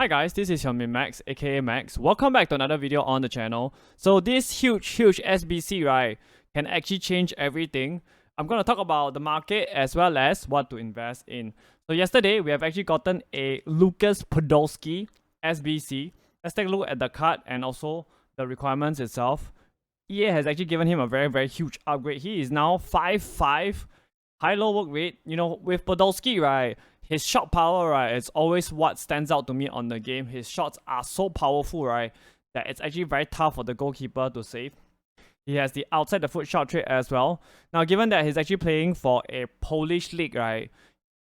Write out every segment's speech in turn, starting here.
Hi guys, this is your Max, aka Max. Welcome back to another video on the channel. So this huge SBC, right, can actually change everything. I'm going to talk about the market as well as what to invest in. So yesterday, we have actually gotten a Lucas Podolski SBC. Let's take a look at the card and also the requirements itself. EA has actually given him a very huge upgrade. He is now 5'5", high-low work rate. You know, with Podolski, right, his shot power, right, it's always what stands out to me on the game. His shots are so powerful, right, that it's actually very tough for the goalkeeper to save. He has the outside the foot shot trait as well. Now, given that he's actually playing for a Polish league, right,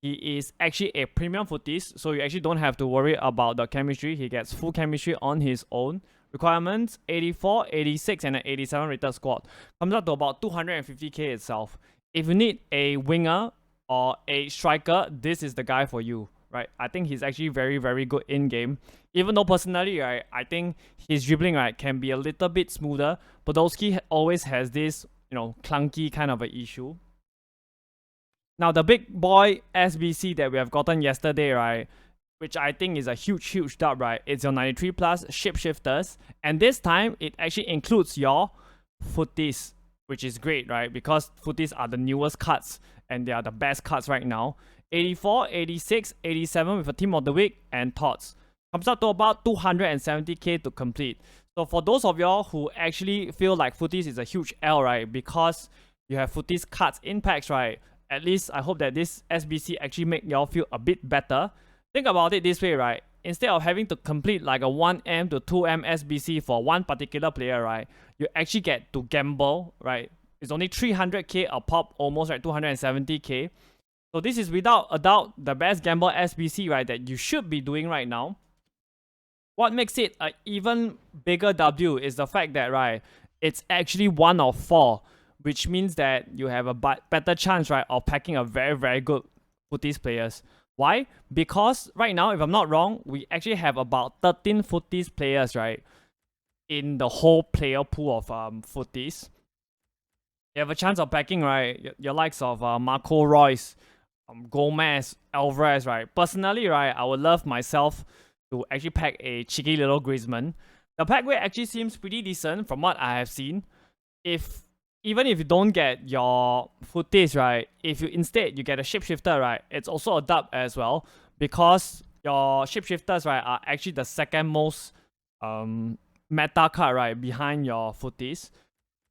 he is actually a premium footist, so you actually don't have to worry about the chemistry. He gets full chemistry on his own. Requirements, 84, 86, and an 87 rated squad. Comes up to about 250k itself. If you need a winger or a striker, this is the guy for you, right? I think he's actually very good in game. Even though personally, right, I think his dribbling, right, can be a little bit smoother. Podolski always has this, you know, clunky kind of an issue. Now, the big boy SBC that we have gotten yesterday, right, which I think is a huge dub, right? It's your 93 plus Shapeshifters, and this time it actually includes your footies, which is great, right? Because footies are the newest cards and they are the best cards right now. 84, 86, 87 with a team of the week and thoughts. Comes up to about 270k to complete. So for those of y'all who actually feel like footies is a huge L, right? Because you have footies cards in packs, right? At least I hope that this SBC actually make y'all feel a bit better. Think about it this way, right? Instead of having to complete like a 1M to 2M SBC for one particular player, right? You actually get to gamble, right? It's only 300k a pop, almost, right? 270k. So this is without a doubt the best gamble SBC, right, that you should be doing right now. What makes it an even bigger W is the fact that, right, it's actually 1 of 4, which means that you have a better chance, right, of packing a very good footies players. Why? Because right now, if I'm not wrong, we actually have about 13 footies players, right, in the whole player pool of footies. You have a chance of packing, right, your likes of Marco Reus, Gomez, Alvarez, right. Personally, right, I would love myself to actually pack a cheeky little Griezmann. The pack weight actually seems pretty decent from what I have seen. Even if you don't get your footies, right, if you instead you get a Shapeshifter, right, it's also a dub as well, because your Shapeshifters, right, are actually the second most meta card, right, behind your footies.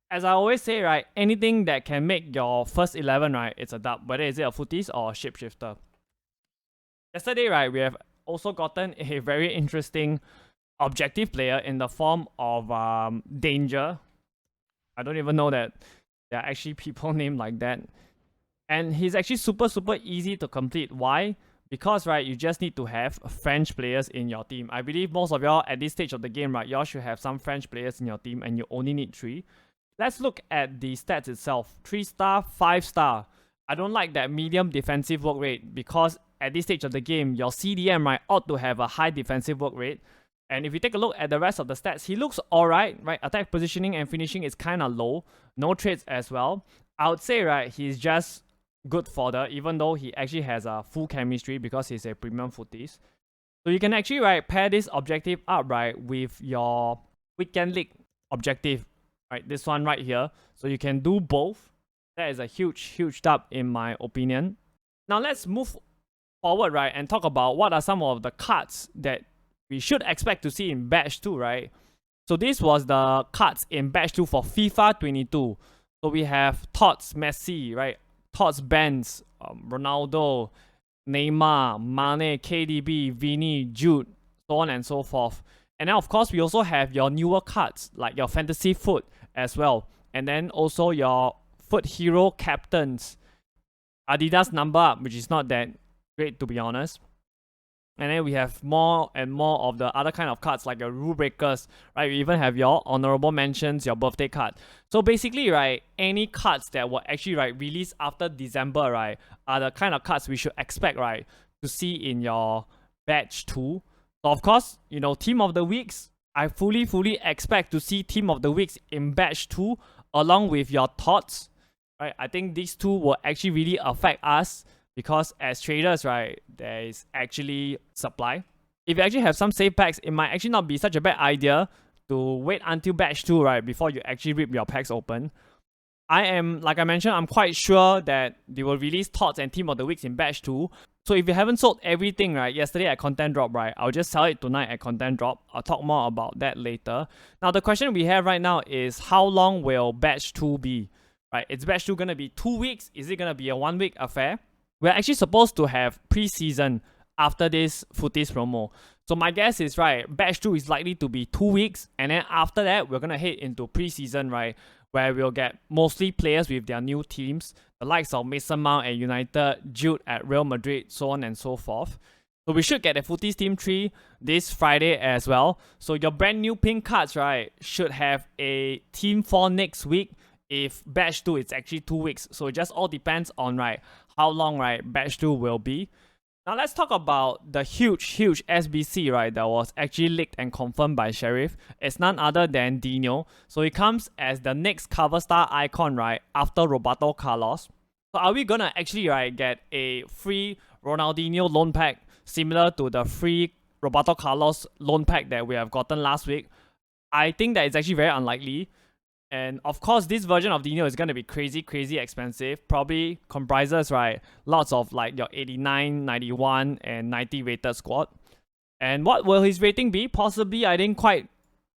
As I always say, right, anything that can make your first 11, right, it's a dub, whether is it a footies or a Shapeshifter. Yesterday, right, we have also gotten a very interesting objective player in the form of Danger. I don't even know that there are actually people named like that. And he's actually super easy to complete. Why? Because, right, you just need to have French players in your team. I believe most of y'all at this stage of the game, right, y'all should have some French players in your team and you only need 3. Let's look at the stats itself. 3-star, 5-star. I don't like that medium defensive work rate because at this stage of the game, your CDM, right, ought to have a high defensive work rate. And if you take a look at the rest of the stats, he looks alright, right? Attack positioning and finishing is kind of low. No traits as well. I would say, right, he's just good fodder, even though he actually has a full chemistry because he's a premium footies. So you can actually, right, pair this objective up, right, with your weekend league objective, right? This one right here. So you can do both. That is a huge dub in my opinion. Now let's move forward, right, and talk about what are some of the cards that we should expect to see in batch 2, right? So this was the cards in batch 2 for FIFA 22. So we have Tots Messi, right? Tots Benz, Ronaldo, Neymar, Mane, KDB, Vini, Jude, so on and so forth. And then of course we also have your newer cards like your Fantasy Foot as well. And then also your Foot Hero Captains. Adidas number up, which is not that great to be honest. And then we have more and more of the other kind of cards like your rule breakers, right? We even have your honorable mentions, your birthday card. So basically, right, any cards that were actually, right, released after December, right, are the kind of cards we should expect, right, to see in your batch 2. So of course, you know, team of the weeks, I fully expect to see team of the weeks in batch 2 along with your thoughts, right? I think these two will actually really affect us. Because as traders, right, there is actually supply. if you actually have some safe packs, it might actually not be such a bad idea to wait until batch 2, right, before you actually rip your packs open. Like I mentioned, I'm quite sure that they will release thoughts and team of the weeks in batch 2. So if you haven't sold everything, right, yesterday at content drop, right, I'll just sell it tonight at content drop. I'll talk more about that later. Now, the question we have right now is how long will batch 2 be? Right, is batch 2 gonna be 2 weeks? Is it gonna be a 1 week affair? We're actually supposed to have pre-season after this footies promo. So my guess is, right, batch 2 is likely to be 2 weeks, and then after that, we're gonna head into pre-season, right, where we'll get mostly players with their new teams, the likes of Mason Mount at United, Jude at Real Madrid, so on and so forth. So we should get a footies team 3 this Friday as well. So your brand new pink cards, right, should have a team 4 next week. If batch 2 it's actually 2 weeks. So it just all depends on, right, how long, right, batch 2 will be. Now let's talk about the huge SBC, right, that was actually leaked and confirmed by Sheriff. It's none other than Dino. So it comes as the next cover star icon, right, after Roberto Carlos. So are we gonna actually, right, get a free Ronaldinho loan pack similar to the free Roberto Carlos loan pack that we have gotten last week? I think that it's actually very unlikely. And of course, this version of Dino is going to be crazy expensive. Probably comprises, right, lots of like your 89, 91, and 90 rated squad. And what will his rating be? Possibly, I think quite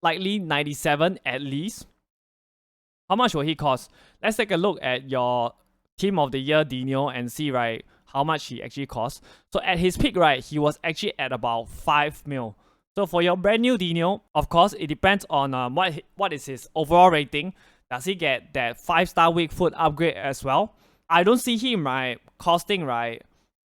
likely 97 at least. How much will he cost? Let's take a look at your Team of the Year Dino and see, right, how much he actually costs. So at his peak, right, he was actually at about 5 mil. So for your brand new Dino, of course, it depends on what is his overall rating. Does he get that 5-star weak foot upgrade as well? I don't see him, right, costing, right,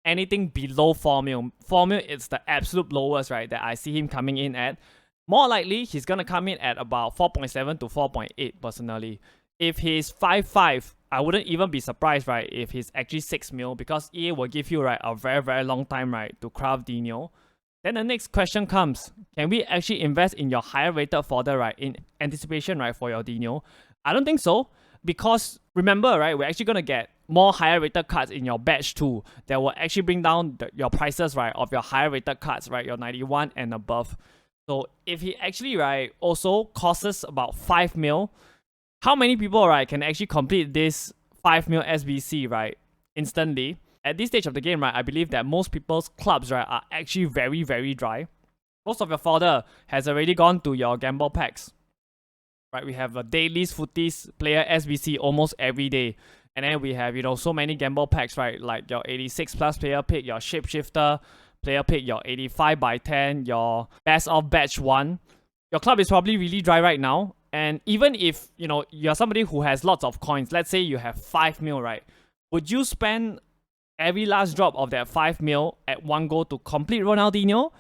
anything below 4 mil. 4 mil is the absolute lowest, right, that I see him coming in at. More likely, he's going to come in at about 4.7 to 4.8 personally. If he's 5.5, I wouldn't even be surprised, right, if he's actually 6 mil, because EA will give you, right, a very long time, right, to craft Dino. Then the next question comes, can we actually invest in your higher rated fodder, right, in anticipation, right, for your Dino? I don't think so, because remember, right, we're actually going to get more higher rated cards in your batch 2 that will actually bring down your prices, right, of your higher rated cards, right, your 91 and above. So if he actually, right, also costs about 5 mil, how many people, right, can actually complete this 5 mil SBC, right, instantly? At this stage of the game, right, I believe that most people's clubs, right, are actually very dry. Most of your fodder has already gone to your gamble packs. Right, we have a dailies, footies, player SBC almost every day. And then we have, so many gamble packs, right, like your 86 plus player pick, your Shapeshifter player pick, your 85 by 10, your best of batch 1. Your club is probably really dry right now. And even if, you're somebody who has lots of coins, let's say you have 5 mil, right, would you spend every last drop of that 5 mil at one go to complete Ronaldinho?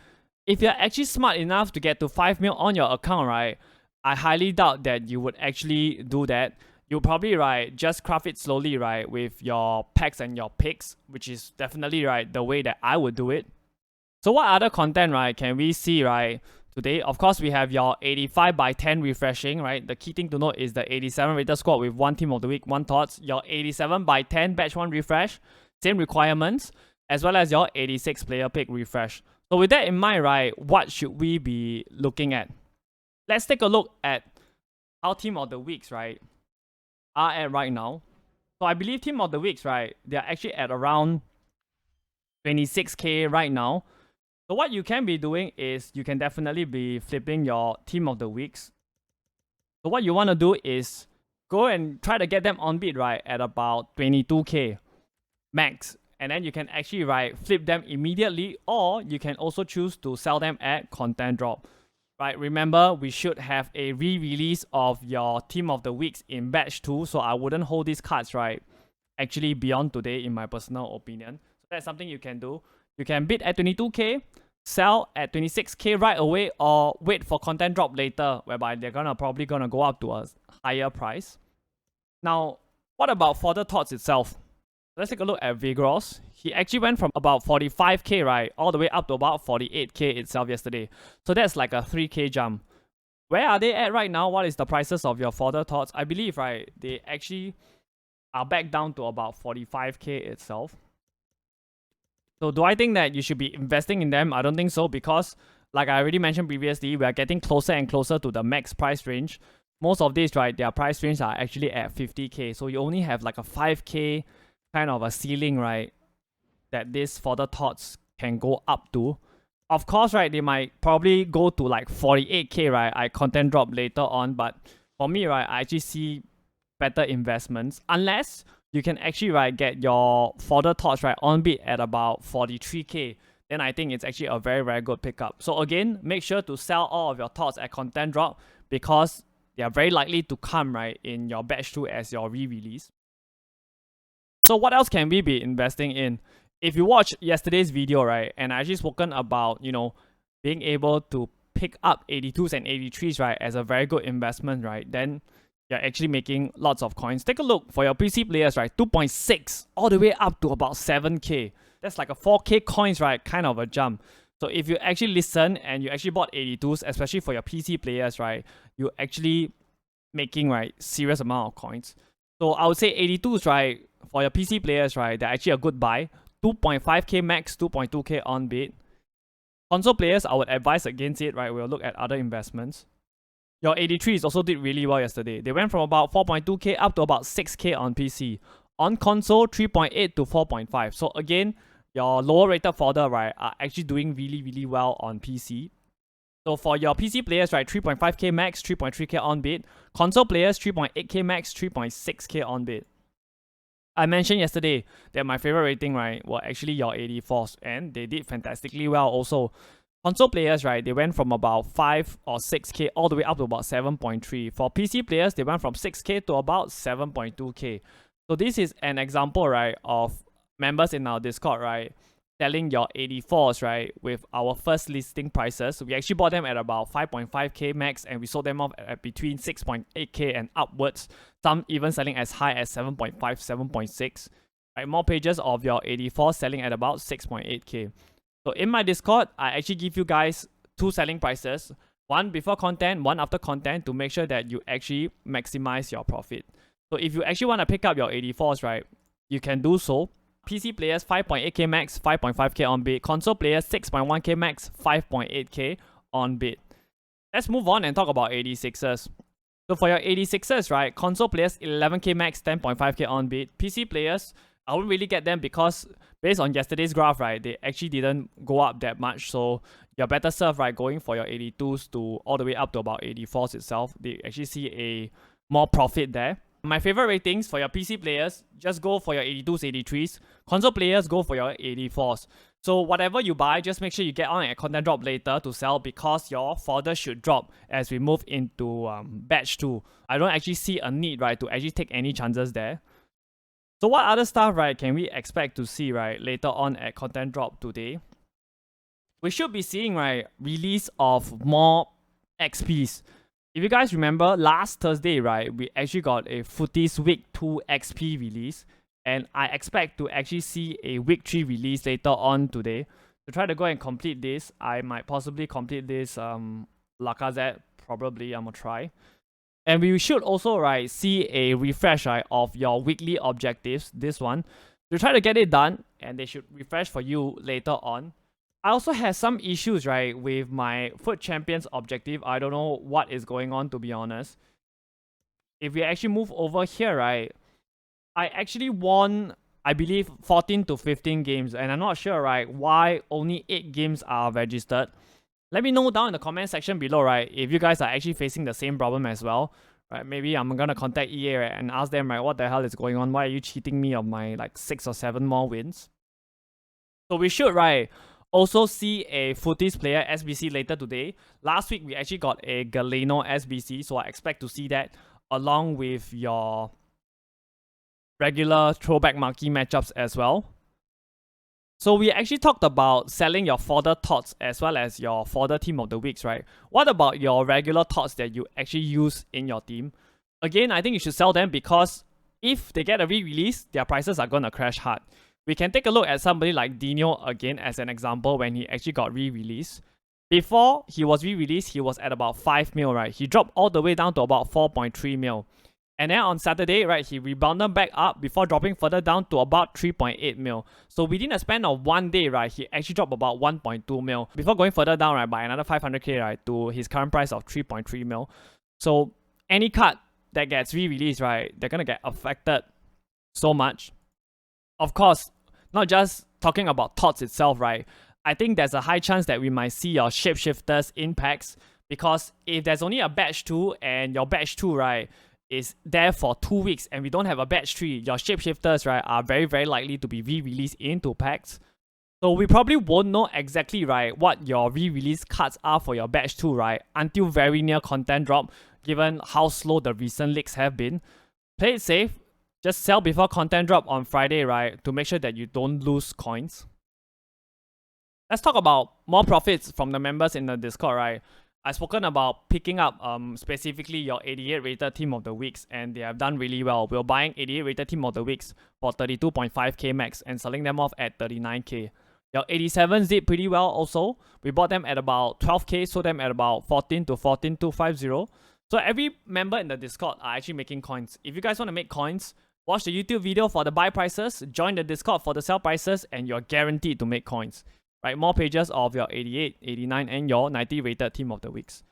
If you're actually smart enough to get to 5 mil on your account, right, I highly doubt that you would actually do that. You'll probably, right, just craft it slowly, right, with your packs and your picks, which is definitely, right, the way that I would do it. So what other content, right, can we see, right, today? Of course, we have your 85 by 10 refreshing, right? The key thing to note is the 87 rated squad with 1 team of the week, 1 thoughts. Your 87 by 10 batch 1 refresh, same requirements, as well as your 86 player pick refresh. So with that in mind, right, what should we be looking at? Let's take a look at how team of the weeks, right, are at right now. So I believe team of the weeks, right, they're actually at around 26k right now. So what you can be doing is you can definitely be flipping your team of the weeks. So what you want to do is go and try to get them on bid, right, at about 22k max. And then you can actually, right, flip them immediately, or you can also choose to sell them at content drop. Right, remember, we should have a re-release of your team of the weeks in batch 2, so I wouldn't hold these cards, right, actually beyond today, in my personal opinion. So that's something you can do. You can bid at 22k, sell at 26k right away, or wait for content drop later, whereby they're probably gonna go up to a higher price. Now, what about Fodder Thoughts itself? Let's take a look at Vigros. He actually went from about 45k, right, all the way up to about 48k itself yesterday. So that's like a 3k jump. Where are they at right now? What is the prices of your Fodder Thoughts? I believe, right, they actually are back down to about 45k itself. So do I think that you should be investing in them? I don't think so, because like I already mentioned previously, we are getting closer and closer to the max price range. Most of these, right, their price range are actually at 50k. So you only have like a 5k kind of a ceiling, right, that this Fodder thoughts can go up to. Of course, right, they might probably go to like 48k, right? I content drop later on, but for me, right, I actually see better investments unless you can actually, right, get your Fodder thoughts, right, on bid at about 43k. Then I think it's actually a very, very good pickup. So again, make sure to sell all of your thoughts at content drop because they are very likely to come, right, in your batch 2 as your re-release. So what else can we be investing in? If you watched yesterday's video, right, and I actually spoken about, being able to pick up 82s and 83s, right, as a very good investment, right, then you're actually making lots of coins. Take a look for your PC players, right, 2.6 all the way up to about 7k. That's like a 4k coins, right, kind of a jump. So if you actually listen and you actually bought 82s, especially for your PC players, right, you're actually making, right, serious amount of coins. So I would say 82s, right, for your PC players, right, they're actually a good buy. 2.5k max, 2.2k on bid. Console players, I would advise against it, right? We'll look at other investments. Your 83s also did really well yesterday. They went from about 4.2k up to about 6k on PC. On console, 3.8 to 4.5. So again, your lower rated Fodder, right, are actually doing really, really well on PC. So for your PC players, right, 3.5k max, 3.3k on bid. Console players, 3.8k max, 3.6k on bid. I mentioned yesterday that my favorite rating, right, were actually your 84s, and they did fantastically well also. Console players, right, they went from about 5 or 6k all the way up to about 7.3. For PC players, they went from 6k to about 7.2k. So this is an example, right, of members in our Discord, right, selling your 84s, right, with our first listing prices. We actually bought them at about 5.5k max and we sold them off at between 6.8k and upwards. Some even selling as high as 7.5, 7.6. Right, more pages of your 84 selling at about 6.8k. So in my Discord, I actually give you guys 2 selling prices. One before content, one after content to make sure that you actually maximize your profit. So if you actually want to pick up your 84s, right, you can do so. PC players 5.8k max, 5.5k on bid. Console players 6.1k max, 5.8k on bid. Let's move on and talk about 86s. So for your 86s, right, console players 11k max, 10.5k on bid. PC players, I wouldn't really get them because based on yesterday's graph, right, they actually didn't go up that much. So you're better served, right, going for your 82s to all the way up to about 84s itself. They actually see a more profit there. My favorite ratings for your PC players, just go for your 82s, 83s. Console players, go for your 84s. So whatever you buy, just make sure you get on a content drop later to sell because your Fodder should drop as we move into batch 2. I don't actually see a need, right, to actually take any chances there. So what other stuff, right, can we expect to see, right, later on at content drop today? We should be seeing, right, release of more XPs. If you guys remember, last Thursday, right, we actually got a Footies Week 2 XP release. And I expect to actually see a Week 3 release later on today. To try to go and complete this, I might possibly complete this Lacazette. Probably, I'm going to try. And we should also, right, see a refresh, right, of your weekly objectives. This one. To try to get it done, and they should refresh for you later on. I also have some issues, right, with my Foot Champions objective. I don't know what is going on, to be honest. If we actually move over here, right, I actually won, I believe, 14 to 15 games. And I'm not sure, right, why only 8 games are registered. Let me know down in the comment section below, right, if you guys are actually facing the same problem as well. Right, maybe I'm going to contact EA, right, and ask them, right, what the hell is going on? Why are you cheating me of my, like, 6 or 7 more wins? So we should, right, also see a Footies player SBC later today. Last week, we actually got a Galeno SBC, so I expect to see that along with your regular throwback marquee matchups as well. So we actually talked about selling your Fodder thoughts as well as your Fodder team of the weeks, right? What about your regular thoughts that you actually use in your team? Again, I think you should sell them because if they get a re-release, their prices are going to crash hard. We can take a look at somebody like Dino again as an example when he actually got re-released. Before he was re-released, he was at about 5 mil, right? He dropped all the way down to about 4.3 mil. And then on Saturday, right, he rebounded back up before dropping further down to about 3.8 mil. So within a span of 1 day, right, he actually dropped about 1.2 mil before going further down, right, by another 500k, right, to his current price of 3.3 mil. So any card that gets re-released, right, they're gonna get affected so much. Of course, not just talking about TOTS itself, right, I think there's a high chance that we might see your Shapeshifters impacts, because if there's only a batch 2 and your batch 2, right, is there for 2 weeks and we don't have a batch 3, your Shapeshifters, right, are very, very likely to be re-released into packs. So we probably won't know exactly, right, what your re-release cards are for your batch 2, right, until very near content drop, given how slow the recent leaks have been. Play it safe. Just sell before content drop on Friday, right, to make sure that you don't lose coins. Let's talk about more profits from the members in the Discord, right? I've spoken about picking up specifically your 88 rated team of the weeks, and they have done really well. We're buying 88 rated team of the weeks for 32.5k max and selling them off at 39k. Your 87s did pretty well also. We bought them at about 12k, sold them at about 14 to 14,250. So every member in the Discord are actually making coins. If you guys want to make coins, watch the YouTube video for the buy prices, join the Discord for the sell prices, and you're guaranteed to make coins. Right, more pages of your 88, 89, and your 90 rated team of the weeks.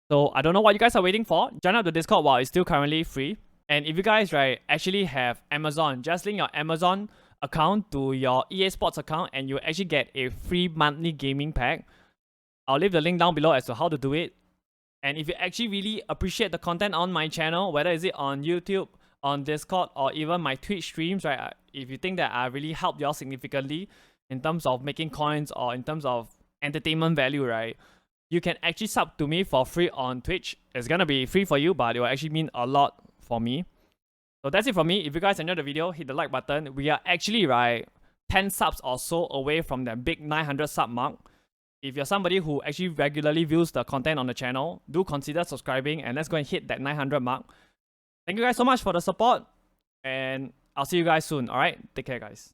So I don't know what you guys are waiting for. Join up the Discord while it's still currently free. And if you guys, right, actually have Amazon, just link your Amazon account to your EA Sports account and you actually get a free monthly gaming pack. I'll leave the link down below as to how to do it. And if you actually really appreciate the content on my channel, whether is it on YouTube, on Discord, or even my Twitch streams, right, if you think that I really helped y'all significantly in terms of making coins or in terms of entertainment value, right, you can actually sub to me for free on Twitch. It's gonna be free for you, but it will actually mean a lot for me. So that's it from me. If you guys enjoyed the video, hit the like button. We are actually, right, 10 subs or so away from that big 900 sub mark. If you're somebody who actually regularly views the content on the channel, do consider subscribing and let's go and hit that 900 mark. Thank you guys so much for the support, and I'll see you guys soon. Alright, take care guys.